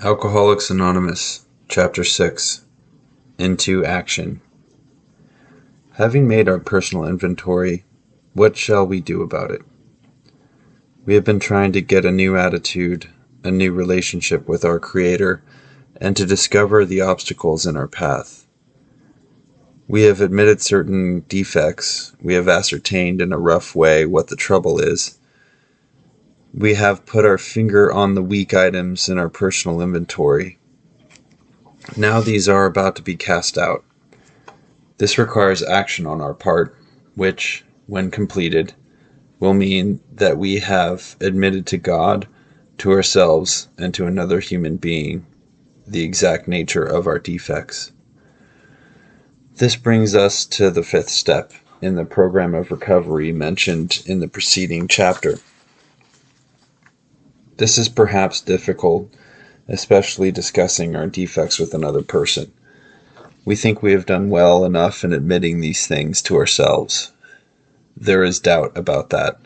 Alcoholics Anonymous, Chapter 6, Into Action. Having made our personal inventory, what shall we do about it? We have been trying to get a new attitude, a new relationship with our Creator, and to discover the obstacles in our path. We have admitted certain defects. We have ascertained in a rough way what the trouble is. We have put our finger on the weak items in our personal inventory. Now these are about to be cast out. This requires action on our part, which, when completed, will mean that we have admitted to God, to ourselves, and to another human being the exact nature of our defects. This brings us to the fifth step in the program of recovery mentioned in the preceding chapter. This is perhaps difficult, especially discussing our defects with another person. We think we have done well enough in admitting these things to ourselves. There is doubt about that.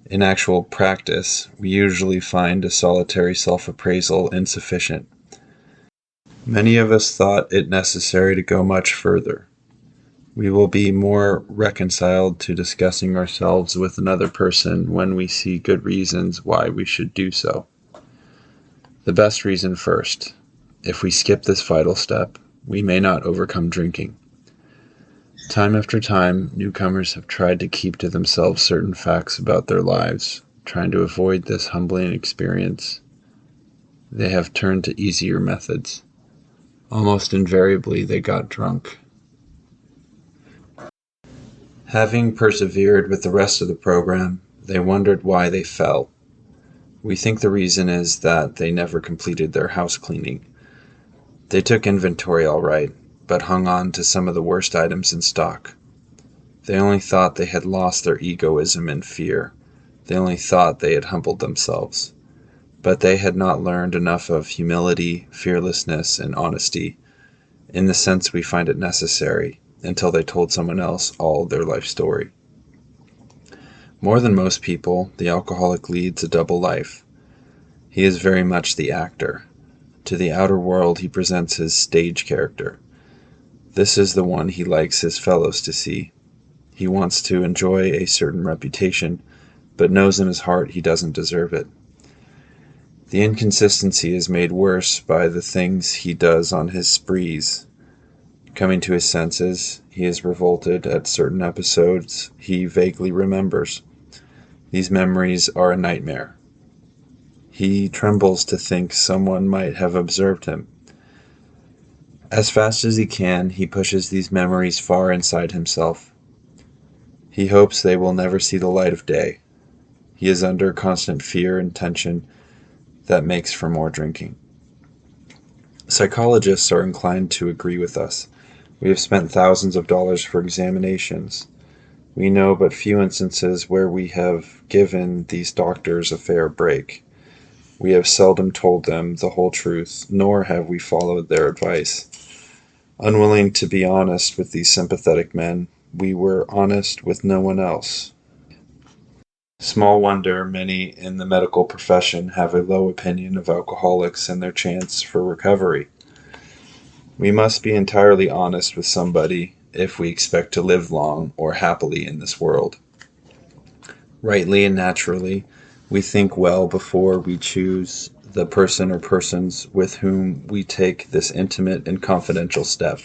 In actual practice, we usually find a solitary self-appraisal insufficient. Many of us thought it necessary to go much further. We will be more reconciled to discussing ourselves with another person when we see good reasons why we should do so. The best reason first. If we skip this vital step, we may not overcome drinking. Time after time, newcomers have tried to keep to themselves certain facts about their lives, trying to avoid this humbling experience. They have turned to easier methods. Almost invariably, they got drunk. Having persevered with the rest of the program, they wondered why they fell. We think the reason is that they never completed their house cleaning. They took inventory all right, but hung on to some of the worst items in stock. They only thought they had lost their egoism and fear. They only thought they had humbled themselves. But they had not learned enough of humility, fearlessness, and honesty, in the sense we find it necessary, until they told someone else all their life story. More than most people, the alcoholic leads a double life. He is very much the actor. To the outer world he presents his stage character. This is the one he likes his fellows to see. He wants to enjoy a certain reputation, but knows in his heart he doesn't deserve it. The inconsistency is made worse by the things he does on his sprees. Coming to his senses, he is revolted at certain episodes he vaguely remembers. These memories are a nightmare. He trembles to think someone might have observed him. As fast as he can, he pushes these memories far inside himself. He hopes they will never see the light of day. He is under constant fear and tension that makes for more drinking. Psychologists are inclined to agree with us. We have spent thousands of dollars for examinations. We know but few instances where we have given these doctors a fair break. We have seldom told them the whole truth, nor have we followed their advice. Unwilling to be honest with these sympathetic men, we were honest with no one else. Small wonder many in the medical profession have a low opinion of alcoholics and their chance for recovery. We must be entirely honest with somebody if we expect to live long or happily in this world. Rightly and naturally, we think well before we choose the person or persons with whom we take this intimate and confidential step.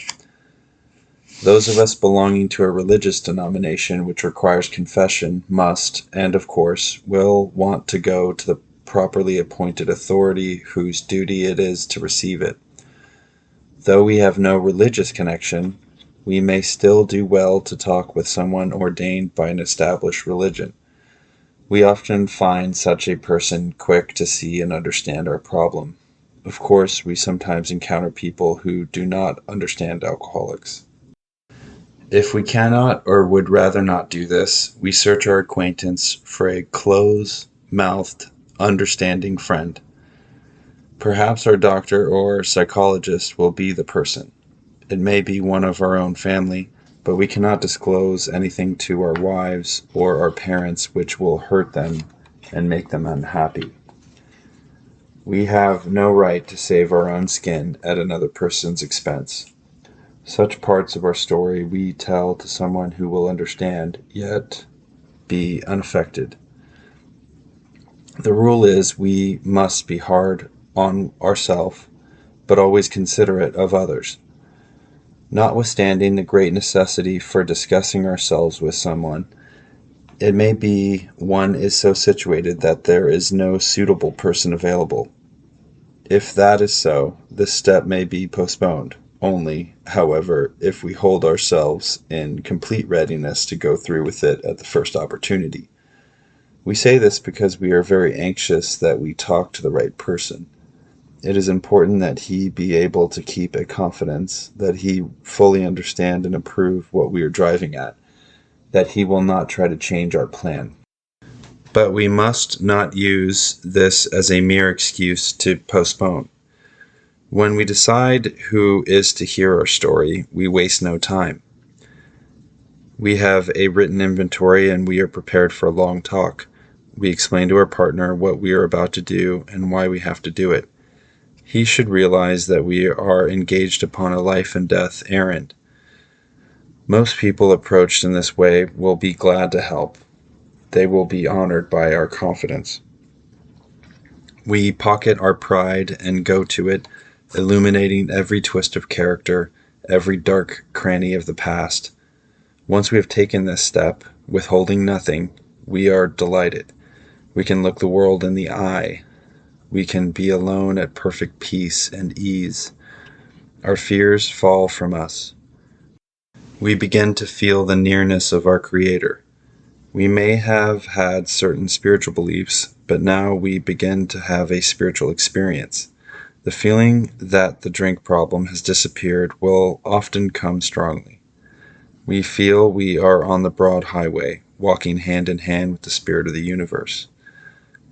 Those of us belonging to a religious denomination which requires confession must, and of course, will want to go to the properly appointed authority whose duty it is to receive it. Though we have no religious connection, we may still do well to talk with someone ordained by an established religion. We often find such a person quick to see and understand our problem. Of course, we sometimes encounter people who do not understand alcoholics. If we cannot or would rather not do this, we search our acquaintance for a close-mouthed, understanding friend. Perhaps our doctor or psychologist will be the person. It may be one of our own family, but we cannot disclose anything to our wives or our parents which will hurt them and make them unhappy. We have no right to save our own skin at another person's expense. Such parts of our story we tell to someone who will understand, yet be unaffected. The rule is we must be hard on ourselves, but always considerate of others. Notwithstanding the great necessity for discussing ourselves with someone, it may be one is so situated that there is no suitable person available. If that is so, this step may be postponed, only, however, if we hold ourselves in complete readiness to go through with it at the first opportunity. We say this because we are very anxious that we talk to the right person. It is important that he be able to keep a confidence, that he fully understand and approve what we are driving at, that he will not try to change our plan. But we must not use this as a mere excuse to postpone. When we decide who is to hear our story, we waste no time. We have a written inventory and we are prepared for a long talk. We explain to our partner what we are about to do and why we have to do it. He should realize that we are engaged upon a life and death errand. Most people approached in this way will be glad to help. They will be honored by our confidence. We pocket our pride and go to it, illuminating every twist of character, every dark cranny of the past. Once we have taken this step, withholding nothing, we are delighted. We can look the world in the eye. We can be alone at perfect peace and ease. Our fears fall from us. We begin to feel the nearness of our Creator. We may have had certain spiritual beliefs, but now we begin to have a spiritual experience. The feeling that the drink problem has disappeared will often come strongly. We feel we are on the broad highway, walking hand in hand with the spirit of the universe.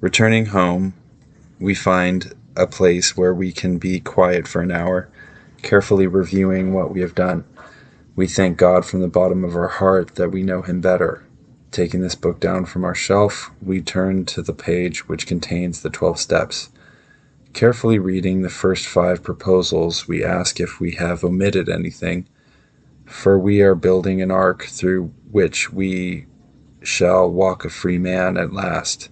Returning home, we find a place where we can be quiet for an hour, carefully reviewing what we have done. We thank God from the bottom of our heart that we know Him better. Taking this book down from our shelf, we turn to the page which contains the 12 steps. Carefully reading the first 5 proposals, we ask if we have omitted anything, for we are building an ark through which we shall walk a free man at last.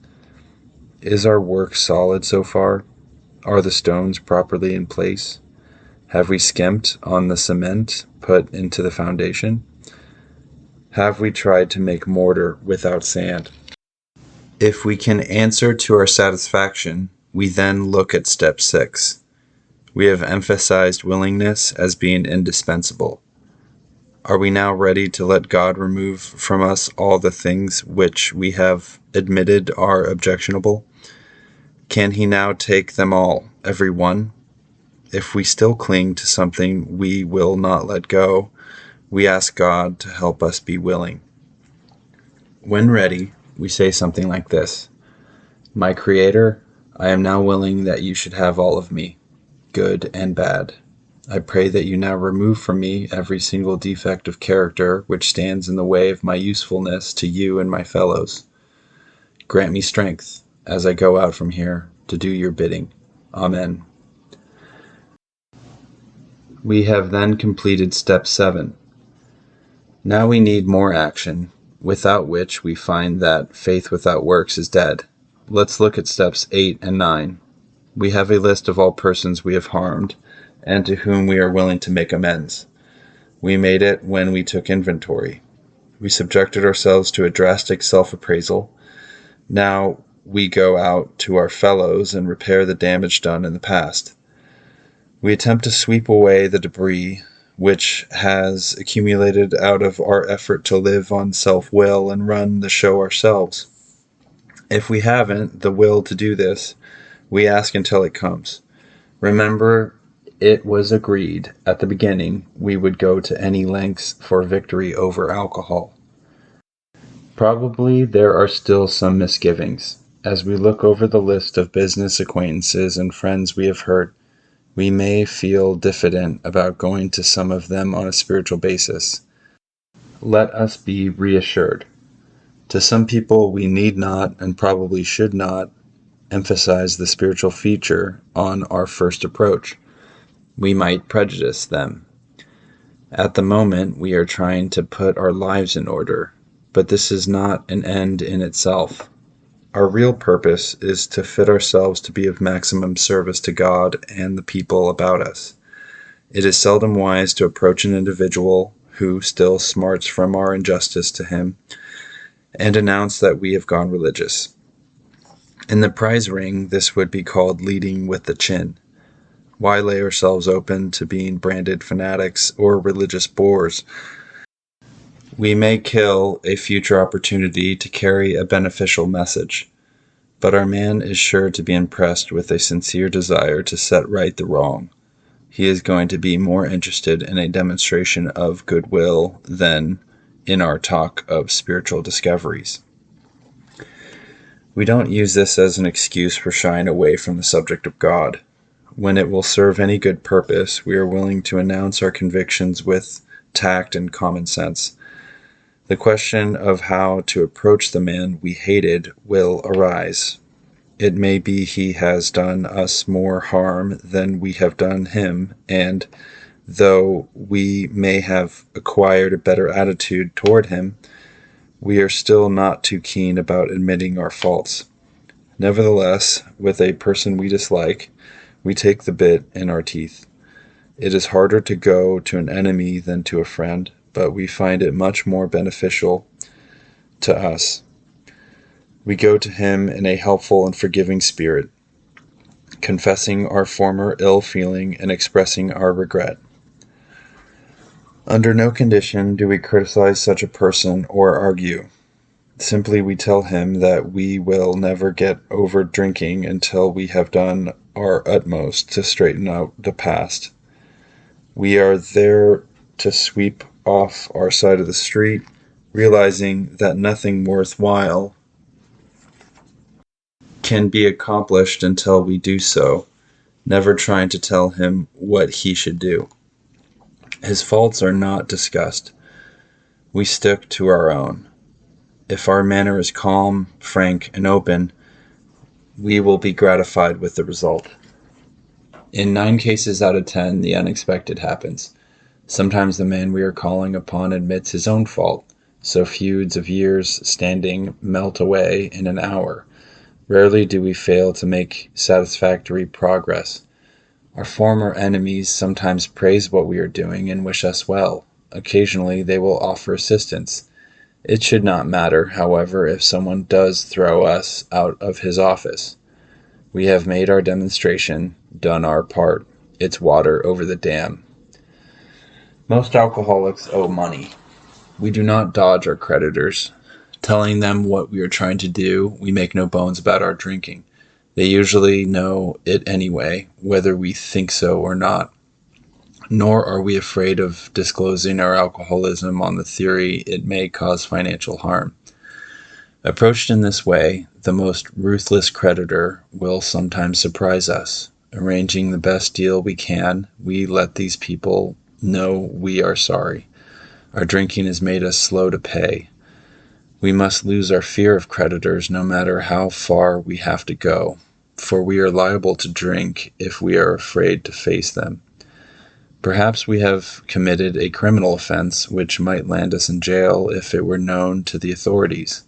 Is our work solid so far? Are the stones properly in place? Have we skimped on the cement put into the foundation? Have we tried to make mortar without sand? If we can answer to our satisfaction, we then look at step 6. We have emphasized willingness as being indispensable. Are we now ready to let God remove from us all the things which we have admitted are objectionable? Can He now take them all, every one? If we still cling to something we will not let go, we ask God to help us be willing. When ready, we say something like this: My Creator, I am now willing that you should have all of me, good and bad. I pray that you now remove from me every single defect of character which stands in the way of my usefulness to you and my fellows. Grant me strength as I go out from here to do your bidding. Amen. We have then completed step 7. Now we need more action, without which we find that faith without works is dead. Let's look at steps 8 and 9. We have a list of all persons we have harmed, and to whom we are willing to make amends. We made it when we took inventory. We subjected ourselves to a drastic self-appraisal. Now we go out to our fellows and repair the damage done in the past. We attempt to sweep away the debris which has accumulated out of our effort to live on self-will and run the show ourselves. If we haven't the will to do this, we ask until it comes. Remember, it was agreed at the beginning we would go to any lengths for victory over alcohol. Probably there are still some misgivings. As we look over the list of business acquaintances and friends we have hurt, we may feel diffident about going to some of them on a spiritual basis. Let us be reassured. To some people we need not and probably should not emphasize the spiritual feature on our first approach. We might prejudice them. At the moment, we are trying to put our lives in order, but this is not an end in itself. Our real purpose is to fit ourselves to be of maximum service to God and the people about us. It is seldom wise to approach an individual who still smarts from our injustice to him and announce that we have gone religious. In the prize ring, this would be called leading with the chin. Why lay ourselves open to being branded fanatics or religious bores? We may kill a future opportunity to carry a beneficial message, but our man is sure to be impressed with a sincere desire to set right the wrong. He is going to be more interested in a demonstration of goodwill than in our talk of spiritual discoveries. We don't use this as an excuse for shying away from the subject of God. When it will serve any good purpose, we are willing to announce our convictions with tact and common sense. The question of how to approach the man we hated will arise. It may be he has done us more harm than we have done him, and though we may have acquired a better attitude toward him, we are still not too keen about admitting our faults. Nevertheless, with a person we dislike, we take the bit in our teeth. It is harder to go to an enemy than to a friend, but we find it much more beneficial to us. We go to him in a helpful and forgiving spirit, confessing our former ill feeling and expressing our regret. Under no condition do we criticize such a person or argue. Simply we tell him that we will never get over drinking until we have done our utmost to straighten out the past. We are there to sweep off our side of the street, realizing that nothing worthwhile can be accomplished until we do so, never trying to tell him what he should do. His faults are not discussed. We stick to our own. If our manner is calm, frank, and open, we will be gratified with the result. In 9 cases out of 10, the unexpected happens. Sometimes the man we are calling upon admits his own fault, so feuds of years standing melt away in an hour. Rarely do we fail to make satisfactory progress. Our former enemies sometimes praise what we are doing and wish us well. Occasionally they will offer assistance. It should not matter, however, if someone does throw us out of his office. We have made our demonstration, done our part. It's water over the dam. Most alcoholics owe money. We do not dodge our creditors. Telling them what we are trying to do, we make no bones about our drinking. They usually know it anyway, whether we think so or not. Nor are we afraid of disclosing our alcoholism on the theory it may cause financial harm. Approached in this way, the most ruthless creditor will sometimes surprise us. Arranging the best deal we can, we let these people know we are sorry. Our drinking has made us slow to pay. We must lose our fear of creditors no matter how far we have to go, for we are liable to drink if we are afraid to face them. Perhaps we have committed a criminal offense which might land us in jail if it were known to the authorities.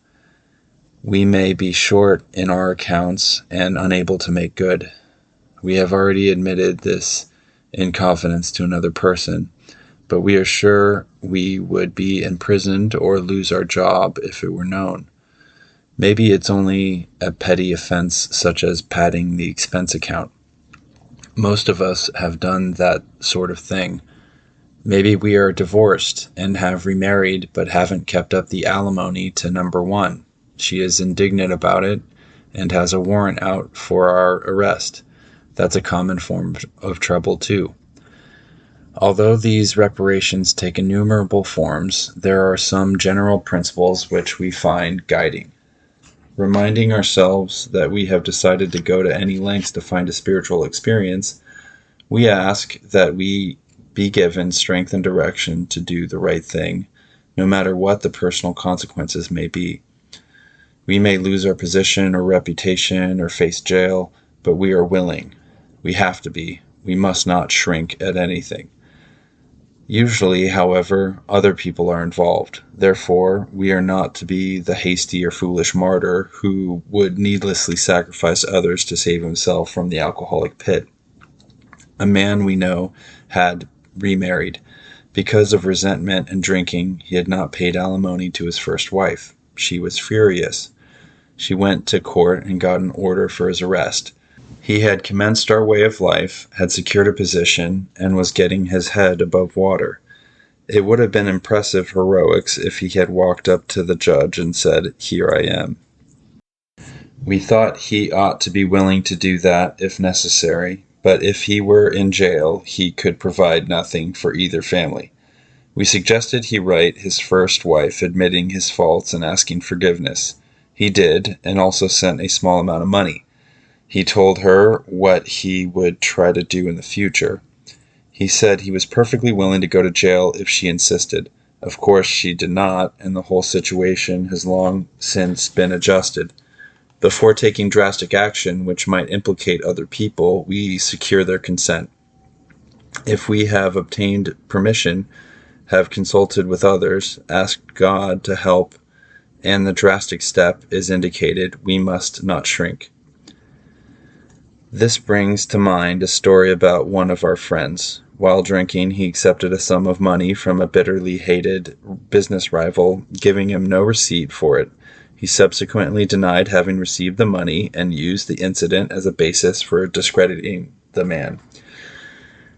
We may be short in our accounts and unable to make good. We have already admitted this in confidence to another person, but we are sure we would be imprisoned or lose our job if it were known. Maybe it's only a petty offense such as padding the expense account. Most of us have done that sort of thing. Maybe we are divorced and have remarried but haven't kept up the alimony to number 1. She is indignant about it and has a warrant out for our arrest. That's a common form of trouble too. Although these reparations take innumerable forms, there are some general principles which we find guiding. Reminding ourselves that we have decided to go to any lengths to find a spiritual experience, we ask that we be given strength and direction to do the right thing, no matter what the personal consequences may be. We may lose our position or reputation or face jail, but we are willing. We have to be. We must not shrink at anything. Usually, however, other people are involved. Therefore, we are not to be the hasty or foolish martyr who would needlessly sacrifice others to save himself from the alcoholic pit. A man we know had remarried. Because of resentment and drinking, he had not paid alimony to his first wife. She was furious. She went to court and got an order for his arrest. He had commenced our way of life, had secured a position, and was getting his head above water. It would have been impressive heroics if he had walked up to the judge and said, "Here I am." We thought he ought to be willing to do that if necessary, but if he were in jail, he could provide nothing for either family. We suggested he write his first wife admitting his faults and asking forgiveness. He did, and also sent a small amount of money. He told her what he would try to do in the future. He said he was perfectly willing to go to jail if she insisted. Of course, she did not, and the whole situation has long since been adjusted. Before taking drastic action which might implicate other people, we secure their consent. If we have obtained permission, have consulted with others, asked God to help, and the drastic step is indicated, we must not shrink. This brings to mind a story about one of our friends. While drinking, he accepted a sum of money from a bitterly hated business rival, giving him no receipt for it. He subsequently denied having received the money and used the incident as a basis for discrediting the man.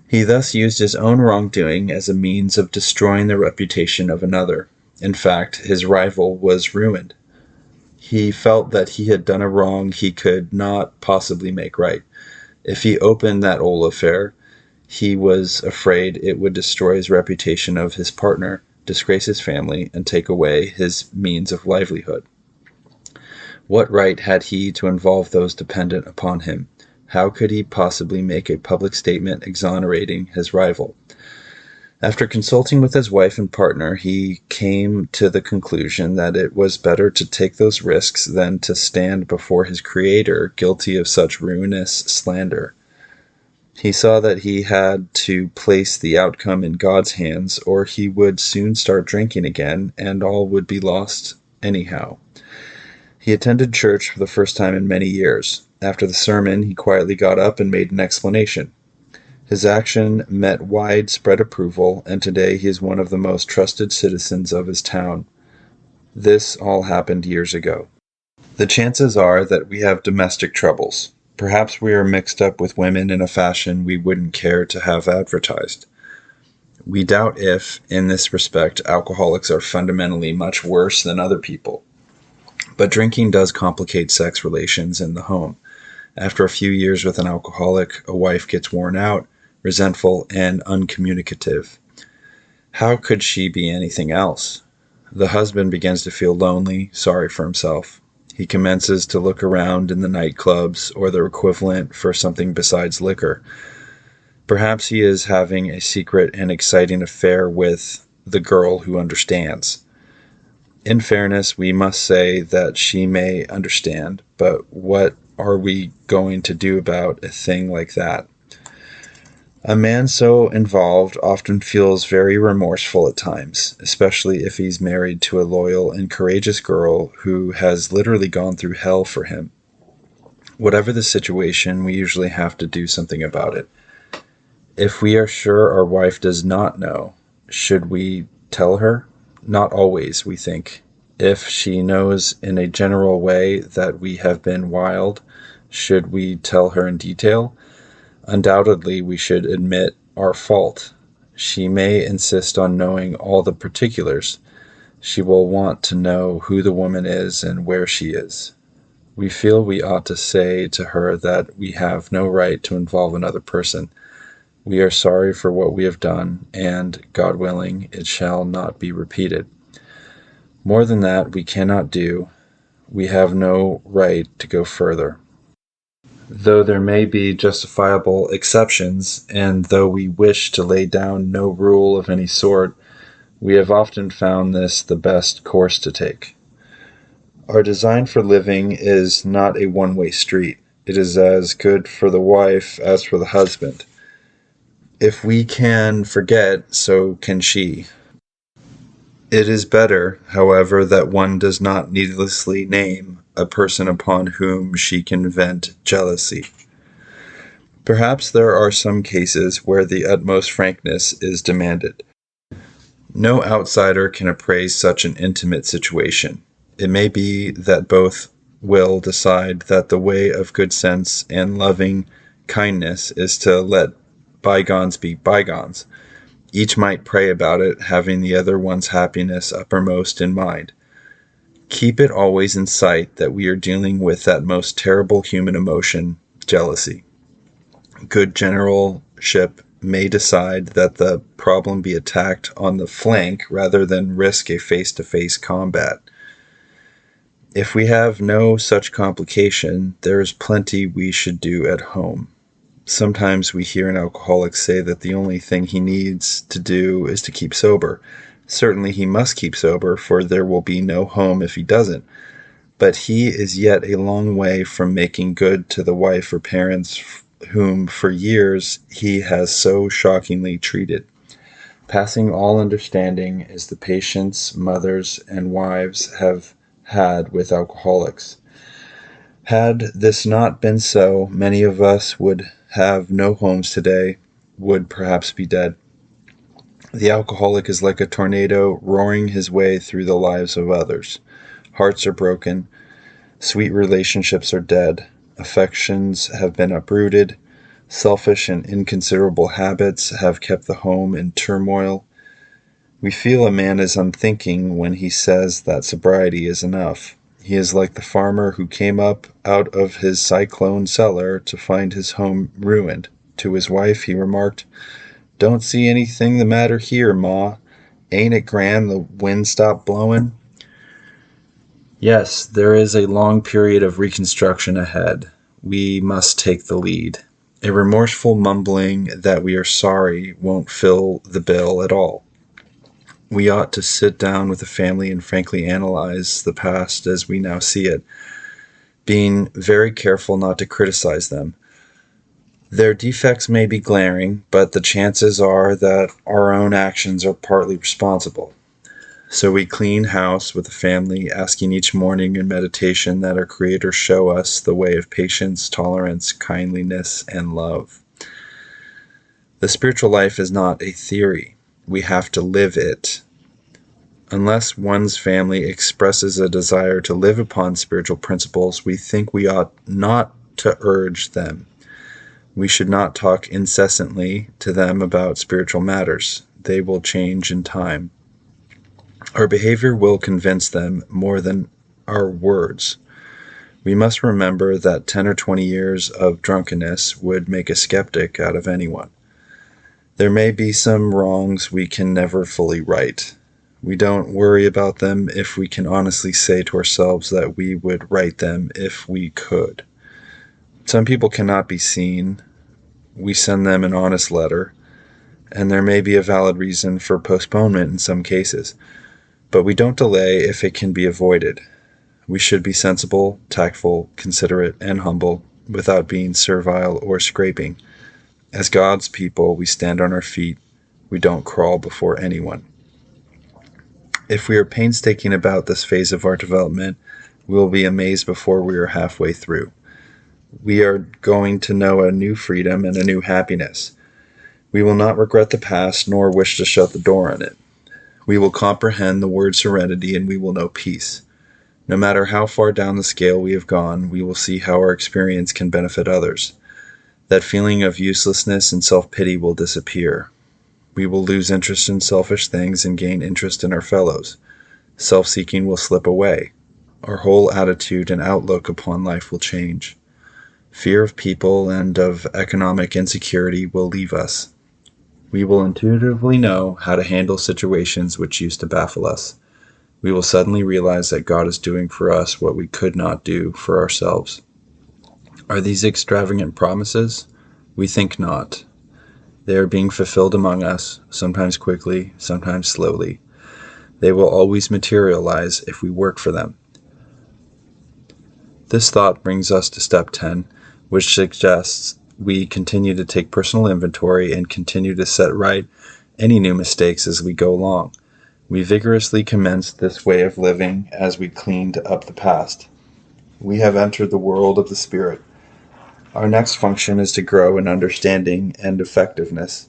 He thus used his own wrongdoing as a means of destroying the reputation of another. In fact, his rival was ruined. He felt that he had done a wrong he could not possibly make right. If he opened that old affair, he was afraid it would destroy his reputation of his partner, disgrace his family, and take away his means of livelihood. What right had he to involve those dependent upon him? How could he possibly make a public statement exonerating his rival? After consulting with his wife and partner, he came to the conclusion that it was better to take those risks than to stand before his Creator guilty of such ruinous slander. He saw that he had to place the outcome in God's hands, or he would soon start drinking again, and all would be lost anyhow. He attended church for the first time in many years. After the sermon, he quietly got up and made an explanation. His action met widespread approval, and today he is one of the most trusted citizens of his town. This all happened years ago. The chances are that we have domestic troubles. Perhaps we are mixed up with women in a fashion we wouldn't care to have advertised. We doubt if, in this respect, alcoholics are fundamentally much worse than other people. But drinking does complicate sex relations in the home. After a few years with an alcoholic, a wife gets worn out, resentful, and uncommunicative. How could she be anything else? The husband begins to feel lonely, sorry for himself. He commences to look around in the nightclubs or their equivalent for something besides liquor. Perhaps he is having a secret and exciting affair with the girl who understands. In fairness, we must say that she may understand, but what are we going to do about a thing like that? A man so involved often feels very remorseful at times, especially if he's married to a loyal and courageous girl who has literally gone through hell for him. Whatever the situation, we usually have to do something about it. If we are sure our wife does not know, should we tell her? Not always, we think. If she knows in a general way that we have been wild, should we tell her in detail? Undoubtedly, we should admit our fault. She may insist on knowing all the particulars. She will want to know who the woman is and where she is. We feel we ought to say to her that we have no right to involve another person. We are sorry for what we have done, and, God willing, it shall not be repeated. More than that we cannot do. We have no right to go further. Though there may be justifiable exceptions, and though we wish to lay down no rule of any sort, we have often found this the best course to take. Our design for living is not a one-way street. It is as good for the wife as for the husband. If we can forget, so can she. It is better, however, that one does not needlessly name a person upon whom she can vent jealousy. Perhaps there are some cases where the utmost frankness is demanded. No outsider can appraise such an intimate situation. It may be that both will decide that the way of good sense and loving kindness is to let bygones be bygones. Each might pray about it, having the other one's happiness uppermost in mind. Keep it always in sight that we are dealing with that most terrible human emotion, jealousy. Good generalship may decide that the problem be attacked on the flank rather than risk a face-to-face combat. If we have no such complication, there is plenty we should do at home. Sometimes we hear an alcoholic say that the only thing he needs to do is to keep sober. Certainly he must keep sober, for there will be no home if he doesn't. But he is yet a long way from making good to the wife or parents whom for years he has so shockingly treated. Passing all understanding is the patience mothers and wives have had with alcoholics. Had this not been so, many of us would have no homes today, would perhaps be dead. The alcoholic is like a tornado roaring his way through the lives of others. Hearts are broken, sweet relationships are dead, affections have been uprooted, selfish and inconsiderable habits have kept the home in turmoil. We feel a man is unthinking when he says that sobriety is enough. He is like the farmer who came up out of his cyclone cellar to find his home ruined. To his wife he remarked, "Don't see anything the matter here, Ma. Ain't it grand the wind stopped blowing?" Yes, there is a long period of reconstruction ahead. We must take the lead. A remorseful mumbling that we are sorry won't fill the bill at all. We ought to sit down with the family and frankly analyze the past as we now see it, being very careful not to criticize them. Their defects may be glaring, but the chances are that our own actions are partly responsible. So we clean house with the family, asking each morning in meditation that our Creator show us the way of patience, tolerance, kindliness, and love. The spiritual life is not a theory. We have to live it. Unless one's family expresses a desire to live upon spiritual principles, we think we ought not to urge them. We should not talk incessantly to them about spiritual matters. They will change in time. Our behavior will convince them more than our words. We must remember that 10 or 20 years of drunkenness would make a skeptic out of anyone. There may be some wrongs we can never fully right. We don't worry about them if we can honestly say to ourselves that we would right them if we could. Some people cannot be seen. We send them an honest letter, and there may be a valid reason for postponement in some cases. But we don't delay if it can be avoided. We should be sensible, tactful, considerate, and humble, without being servile or scraping. As God's people, we stand on our feet. We don't crawl before anyone. If we are painstaking about this phase of our development, we will be amazed before we are halfway through. We are going to know a new freedom and a new happiness. We will not regret the past, nor wish to shut the door on it. We will comprehend the word serenity, and we will know peace. No matter how far down the scale we have gone, we will see how our experience can benefit others. That feeling of uselessness and self-pity will disappear. We will lose interest in selfish things and gain interest in our fellows. Self-seeking will slip away. Our whole attitude and outlook upon life will change. Fear of people and of economic insecurity will leave us. We will intuitively know how to handle situations which used to baffle us. We will suddenly realize that God is doing for us what we could not do for ourselves. Are these extravagant promises? We think not. They are being fulfilled among us, sometimes quickly, sometimes slowly. They will always materialize if we work for them. This thought brings us to step 10, which suggests we continue to take personal inventory and continue to set right any new mistakes as we go along. We vigorously commenced this way of living as we cleaned up the past. We have entered the world of the Spirit. Our next function is to grow in understanding and effectiveness.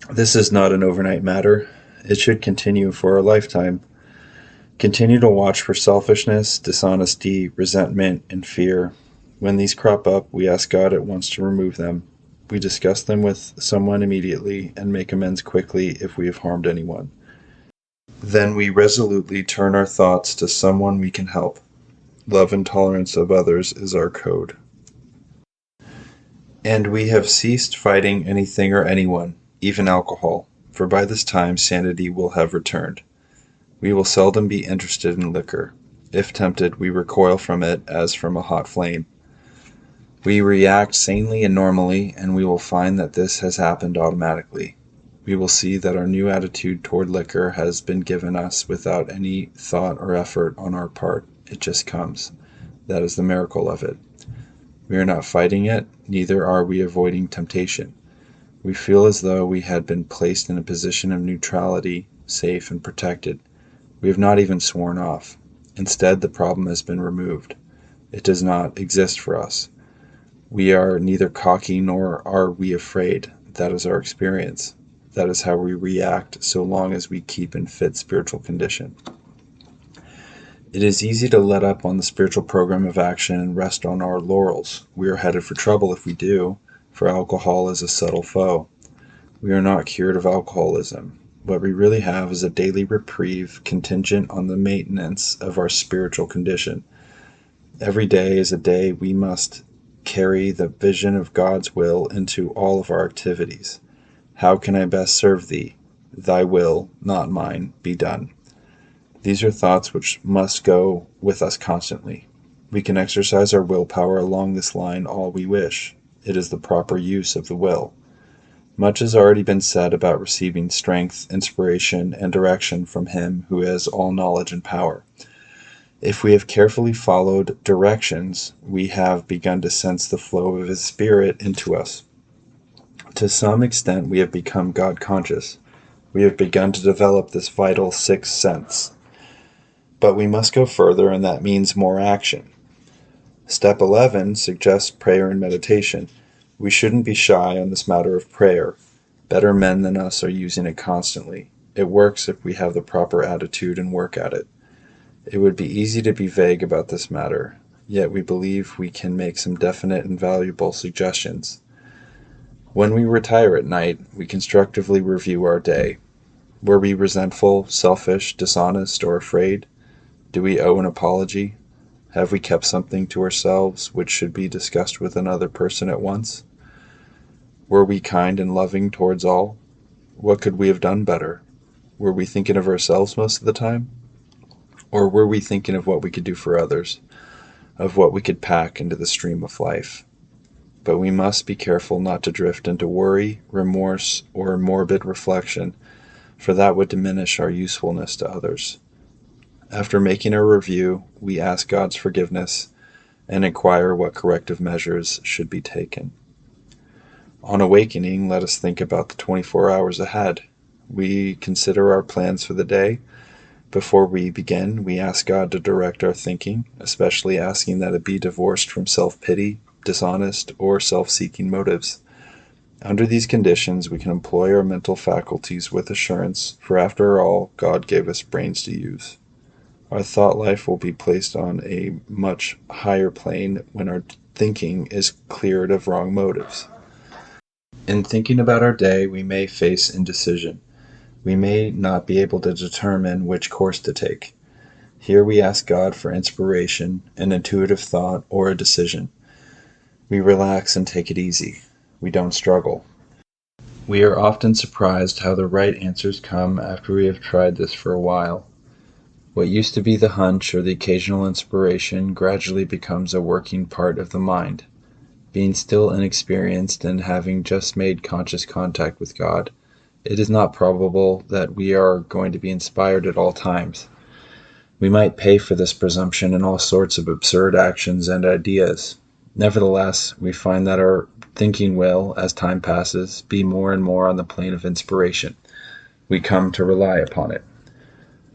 This is not an overnight matter. It should continue for a lifetime. Continue to watch for selfishness, dishonesty, resentment, and fear. When these crop up, we ask God at once to remove them. We discuss them with someone immediately and make amends quickly if we have harmed anyone. Then we resolutely turn our thoughts to someone we can help. Love and tolerance of others is our code. And we have ceased fighting anything or anyone, even alcohol, for by this time sanity will have returned. We will seldom be interested in liquor. If tempted, we recoil from it as from a hot flame. We react sanely and normally, and we will find that this has happened automatically. We will see that our new attitude toward liquor has been given us without any thought or effort on our part. It just comes. That is the miracle of it. We are not fighting it, neither are we avoiding temptation. We feel as though we had been placed in a position of neutrality, safe and protected. We have not even sworn off. Instead, the problem has been removed. It does not exist for us. We are neither cocky nor are we afraid. That is our experience. That is how we react so long as we keep in fit spiritual condition. It is easy to let up on the spiritual program of action and rest on our laurels. We are headed for trouble if we do, for alcohol is a subtle foe. We are not cured of alcoholism. What we really have is a daily reprieve contingent on the maintenance of our spiritual condition. Every day is a day we must carry the vision of God's will into all of our activities. How can I best serve thee? Thy will, not mine, be done. These are thoughts which must go with us constantly. We can exercise our willpower along this line all we wish. It is the proper use of the will. Much has already been said about receiving strength, inspiration, and direction from Him who has all knowledge and power. If we have carefully followed directions, we have begun to sense the flow of His Spirit into us. To some extent, we have become God-conscious. We have begun to develop this vital sixth sense. But we must go further, and that means more action. Step 11 suggests prayer and meditation. We shouldn't be shy on this matter of prayer. Better men than us are using it constantly. It works if we have the proper attitude and work at it. It would be easy to be vague about this matter, yet we believe we can make some definite and valuable suggestions. When we retire at night, we constructively review our day. Were we resentful, selfish, dishonest, or afraid? Do we owe an apology? Have we kept something to ourselves which should be discussed with another person at once? Were we kind and loving towards all? What could we have done better? Were we thinking of ourselves most of the time? Or were we thinking of what we could do for others, of what we could pack into the stream of life? But we must be careful not to drift into worry, remorse, or morbid reflection, for that would diminish our usefulness to others. After making a review, we ask God's forgiveness and inquire what corrective measures should be taken. On awakening, let us think about the 24 hours ahead. We consider our plans for the day. Before we begin, we ask God to direct our thinking, especially asking that it be divorced from self-pity, dishonest, or self-seeking motives. Under these conditions, we can employ our mental faculties with assurance, for after all, God gave us brains to use. Our thought life will be placed on a much higher plane when our thinking is cleared of wrong motives. In thinking about our day, we may face indecision. We may not be able to determine which course to take. Here we ask God for inspiration, an intuitive thought, or a decision. We relax and take it easy. We don't struggle. We are often surprised how the right answers come after we have tried this for a while. What used to be the hunch or the occasional inspiration gradually becomes a working part of the mind. Being still inexperienced and having just made conscious contact with God, it is not probable that we are going to be inspired at all times. We might pay for this presumption in all sorts of absurd actions and ideas. Nevertheless, we find that our thinking will, as time passes, be more and more on the plane of inspiration. We come to rely upon it.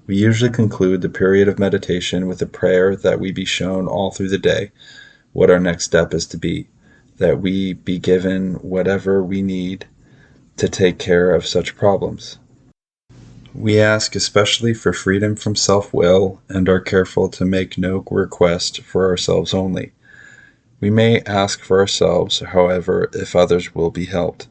We usually conclude the period of meditation with a prayer that we be shown all through the day what our next step is to be, that we be given whatever we need to take care of such problems. We ask especially for freedom from self-will and are careful to make no request for ourselves only. We may ask for ourselves, however, if others will be helped.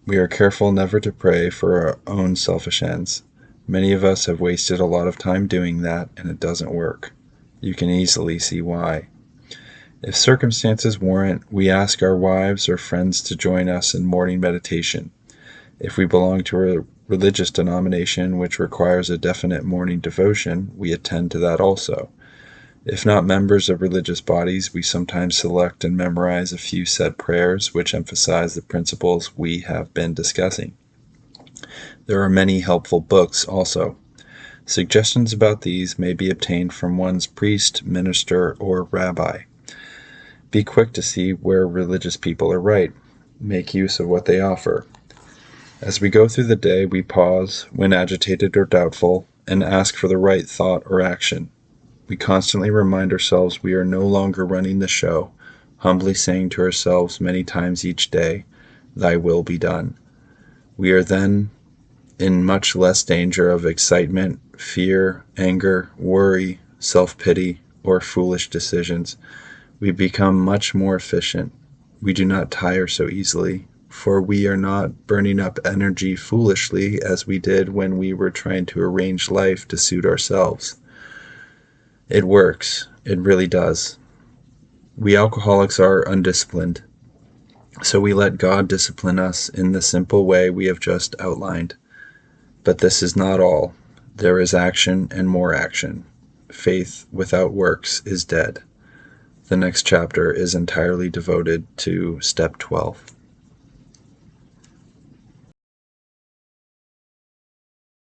We are careful never to pray for our own selfish ends. Many of us have wasted a lot of time doing that, and it doesn't work. You can easily see why. If circumstances warrant, we ask our wives or friends to join us in morning meditation. If we belong to a religious denomination which requires a definite morning devotion, we attend to that also. If not members of religious bodies, we sometimes select and memorize a few set prayers which emphasize the principles we have been discussing. There are many helpful books also. Suggestions about these may be obtained from one's priest, minister, or rabbi. Be quick to see where religious people are right. Make use of what they offer. As we go through the day, we pause, when agitated or doubtful, and ask for the right thought or action. We constantly remind ourselves we are no longer running the show, humbly saying to ourselves many times each day, "Thy will be done." We are then in much less danger of excitement, fear, anger, worry, self-pity, or foolish decisions. We become much more efficient. We do not tire so easily, for we are not burning up energy foolishly as we did when we were trying to arrange life to suit ourselves. It works. It really does. We alcoholics are undisciplined, so we let God discipline us in the simple way we have just outlined. But this is not all. There is action and more action. Faith without works is dead. The next chapter is entirely devoted to step 12.